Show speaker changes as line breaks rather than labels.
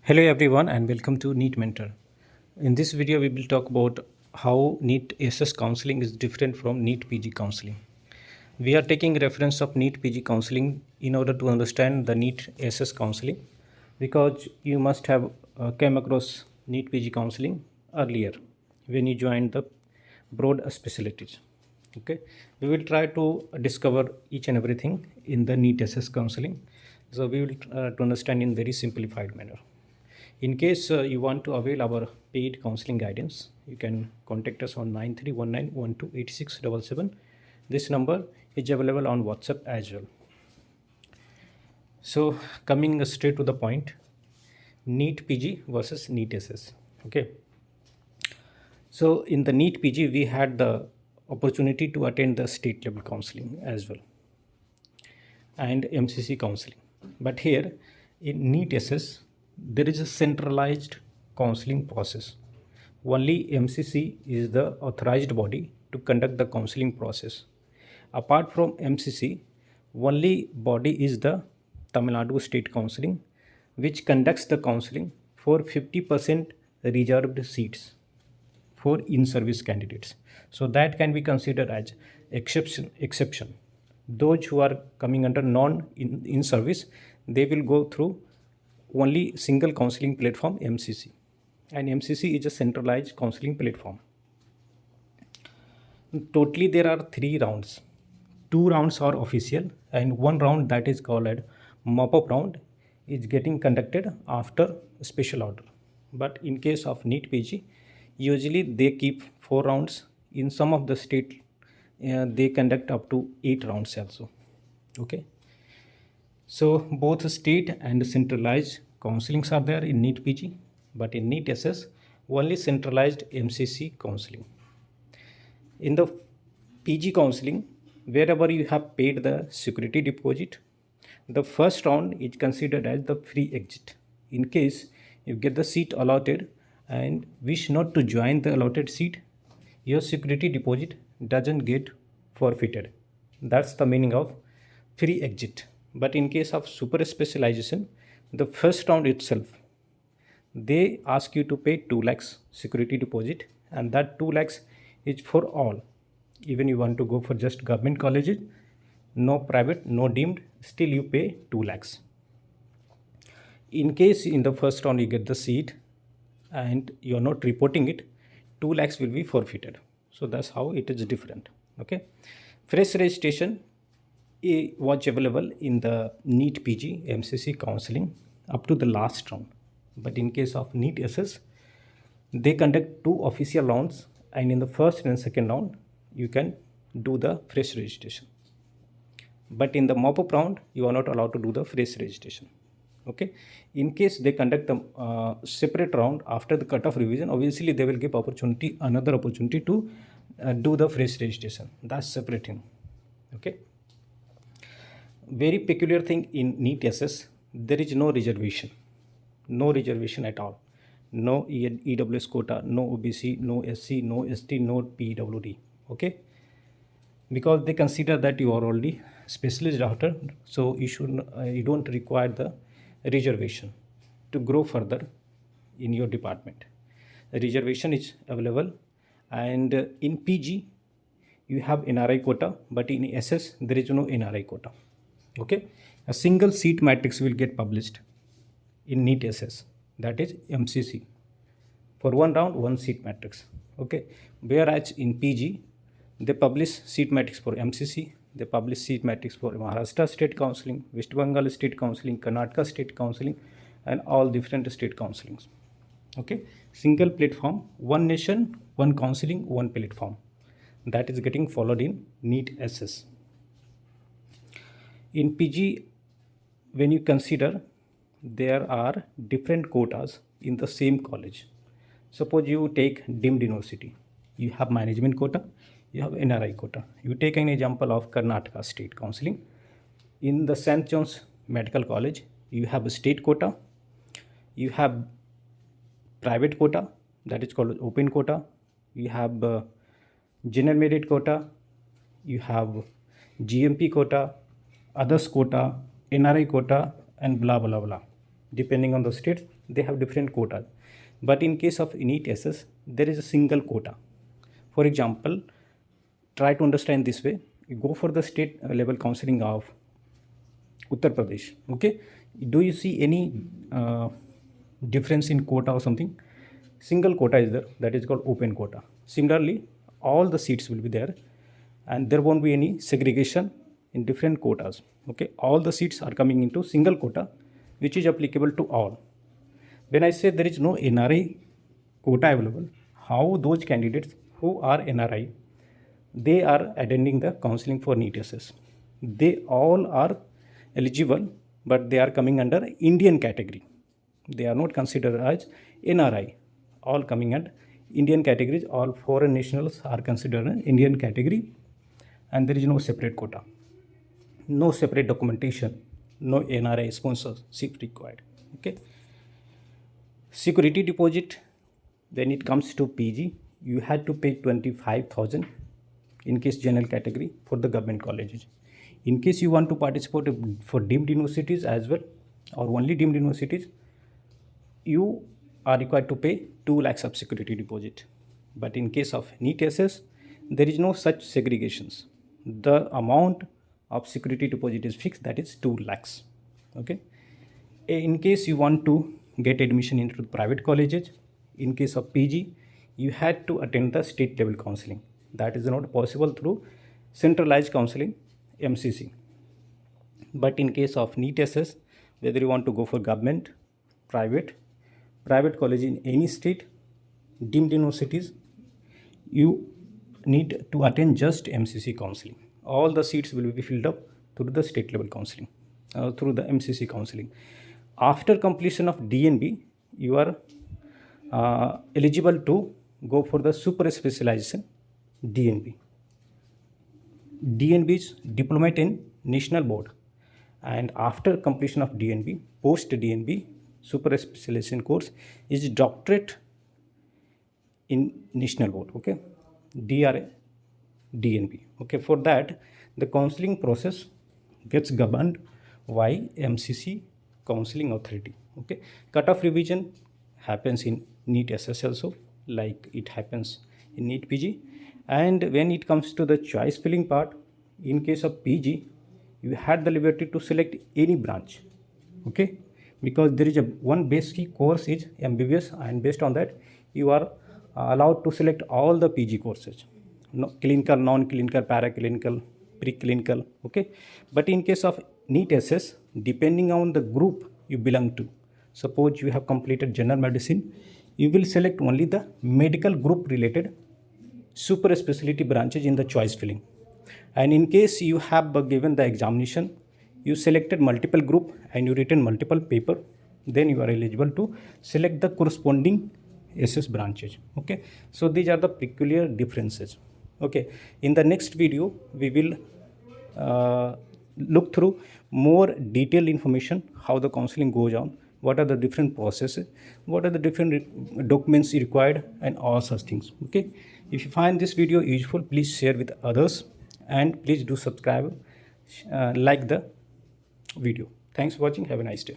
Hello everyone and welcome to NEET Mentor. In this video we will talk about how NEET SS counseling is different from NEET PG counseling. We are taking reference of NEET PG counseling in order to understand the NEET SS counseling because you must have came across NEET PG counseling earlier when you joined the broad specialties. Okay, we will try to discover each and everything in the NEET SS counseling. So we will to understand in very simplified manner. In case you want to avail our paid counseling guidance, you can contact us on 9319128677. This number is available on WhatsApp as well. So coming straight to the point, NEET PG versus NEET SS. Okay. So in the NEET PG, we had the opportunity to attend the state level counseling as well and MCC counseling. But here in NEET SS, there is a centralized counseling process. Only MCC is the authorized body to conduct the counseling process. Apart from MCC, only body is the Tamil Nadu State Counseling, which conducts the counseling for 50% reserved seats for in-service candidates. So that can be considered as exception. Those who are coming under non-in-service, they will go through only single counseling platform MCC, and MCC is a centralized counseling platform. Totally there are 3 rounds. 2 rounds are official and 1 round, that is called mop-up round, is getting conducted after special order. But in case of NEET PG, usually they keep 4 rounds. In some of the state they conduct up to 8 rounds also. Okay. So both state and centralized counselings are there in NEET PG, but in NEET SS, only centralized MCC counseling. In the PG counseling, wherever you have paid the security deposit, the first round is considered as the free exit. In case you get the seat allotted and wish not to join the allotted seat, your security deposit doesn't get forfeited. That's the meaning of free exit. But in case of super specialization, the first round itself, they ask you to pay 2 lakhs security deposit, and that 2 lakhs is for all. Even you want to go for just government colleges, no private, no deemed, still you pay 2 lakhs. In case in the first round you get the seat and you are not reporting it, 2 lakhs will be forfeited. So that's how it is different. Okay. Fresh registration was available in the NEET PG MCC counseling up to the last round. But in case of NEET SS, they conduct 2 official rounds, and in the first and second round, you can do the fresh registration. But in the mop-up round, you are not allowed to do the fresh registration. Okay. In case they conduct the separate round after the cut-off revision, obviously they will give another opportunity to do the fresh registration. That's separate thing. Okay. Very peculiar thing in NEET SS, there is no reservation at all. No EWS quota, no OBC, no SC, no ST, no PWD. Okay, because they consider that you are already specialist doctor, so you don't require the reservation to grow further in your department. A reservation is available, and in PG you have NRI quota, but in SS there is no NRI quota. Okay, a single seat matrix will get published in NEET SS, that is MCC, for 1 round 1 seat matrix. Okay, whereas in PG they publish seat matrix for MCC, they publish seat matrix for Maharashtra State Counseling, West Bengal State Counseling, Karnataka State Counseling, and all different state counselings. Okay, single platform, one nation, one counseling, one platform. That is getting followed in NEET SS. In PG, when you consider there are different quotas in the same college. Suppose you take deemed university, you have management quota, you have NRI quota. You take an example of Karnataka State Counseling. In the St. John's Medical College, you have a state quota, you have private quota, that is called open quota, you have general merit quota, you have GMP quota, others quota, NRI quota, and blah blah blah. Depending on the states, they have different quotas. But in case of NEET SS, there is a single quota. For example, try to understand this way. You go for the state level counseling of Uttar Pradesh. Okay, do you see any difference in quota or something? Single quota is there, that is called open quota. Similarly, all the seats will be there, and there won't be any segregation in different quotas. Okay, all the seats are coming into single quota, which is applicable to all. When I say there is no NRI quota available, how those candidates who are NRI, they are attending the counseling for NEET SS. They all are eligible, but they are coming under Indian category. They are not considered as NRI. All coming under Indian categories. All foreign nationals are considered an Indian category, and there is no separate quota, no separate documentation, no NRI sponsorship required. Okay. Security deposit, when it comes to PG, you had to pay 25,000 in case general category for the government colleges. In case you want to participate for deemed universities as well, or only deemed universities, you are required to pay 2 lakhs of security deposit. But in case of NEET SS, there is no such segregations. The amount of security deposit is fixed, that is 2 lakhs. Okay. In case you want to get admission into private colleges, in case of PG, you had to attend the state level counseling. That is not possible through centralized counseling, MCC. But in case of NEET SS, whether you want to go for government, private college in any state, deemed universities, you need to attend just MCC counseling. All the seats will be filled up through the state level counseling, through the MCC counseling. After completion of DNB, you are eligible to go for the super specialization DNB. DNB is Diplomate in National Board, and after completion of DNB, post DNB super specialization course is Doctorate in National Board. Okay, DRA DNB. Okay, for that the counseling process gets governed by MCC Counseling Authority. Okay, cutoff revision happens in NEET SS also, like it happens in NEET PG. And when it comes to the choice filling part, in case of PG, you had the liberty to select any branch. Okay, because there is a one basic course is MBBS, and based on that you are allowed to select all the PG courses, clinical, non-clinical, paraclinical, preclinical. Okay, but in case of NEET SS, depending on the group you belong to, suppose you have completed general medicine, you will select only the medical group related super specialty branches in the choice filling. And in case you have given the examination, you selected multiple group and you written multiple paper, then you are eligible to select the corresponding SS branches. Okay, so these are the peculiar differences. Okay, in the next video we will look through more detailed information, how the counseling goes on, what are the different processes, what are the different documents required, and all such things. Okay, if you find this video useful, please share with others, and please do subscribe, like the video. Thanks for watching. Have a nice day.